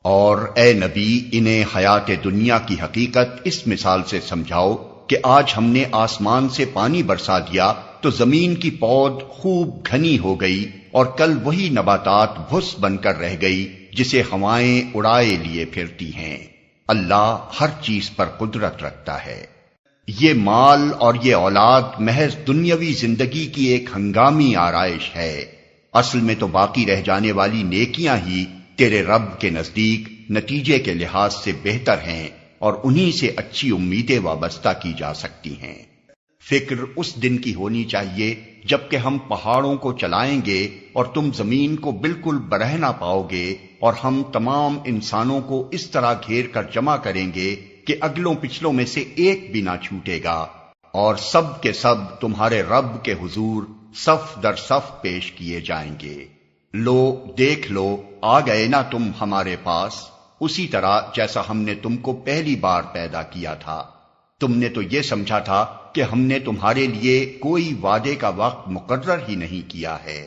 اور اے نبی انہیں حیات دنیا کی حقیقت اس مثال سے سمجھاؤ کہ آج ہم نے آسمان سے پانی برسا دیا تو زمین کی پود خوب گھنی ہو گئی، اور کل وہی نباتات بھس بن کر رہ گئی جسے ہوائیں اڑائے لیے پھرتی ہیں۔ اللہ ہر چیز پر قدرت رکھتا ہے۔ یہ مال اور یہ اولاد محض دنیاوی زندگی کی ایک ہنگامی آرائش ہے، اصل میں تو باقی رہ جانے والی نیکیاں ہی تیرے رب کے نزدیک نتیجے کے لحاظ سے بہتر ہیں، اور انہی سے اچھی امیدیں وابستہ کی جا سکتی ہیں۔ فکر اس دن کی ہونی چاہیے جب کہ ہم پہاڑوں کو چلائیں گے اور تم زمین کو بالکل برہنہ پاؤ گے، اور ہم تمام انسانوں کو اس طرح گھیر کر جمع کریں گے کہ اگلوں پچھلوں میں سے ایک بھی نہ چھوٹے گا، اور سب کے سب تمہارے رب کے حضور صف در صف پیش کیے جائیں گے۔ لو دیکھ لو آ گئے نا تم ہمارے پاس، اسی طرح جیسا ہم نے تم کو پہلی بار پیدا کیا تھا۔ تم نے تو یہ سمجھا تھا کہ ہم نے تمہارے لیے کوئی وعدے کا وقت مقرر ہی نہیں کیا ہے،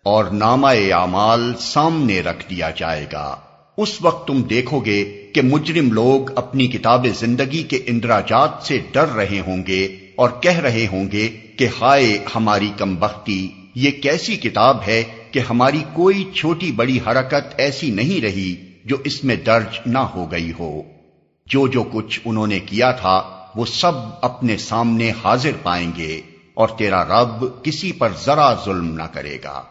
اور نامہ اعمال سامنے رکھ دیا جائے گا۔ اس وقت تم دیکھو گے کہ مجرم لوگ اپنی کتاب زندگی کے اندراجات سے ڈر رہے ہوں گے اور کہہ رہے ہوں گے کہ ہائے ہماری کمبختی، یہ کیسی کتاب ہے کہ ہماری کوئی چھوٹی بڑی حرکت ایسی نہیں رہی جو اس میں درج نہ ہو گئی ہو۔ جو کچھ انہوں نے کیا تھا وہ سب اپنے سامنے حاضر پائیں گے، اور تیرا رب کسی پر ذرا ظلم نہ کرے گا۔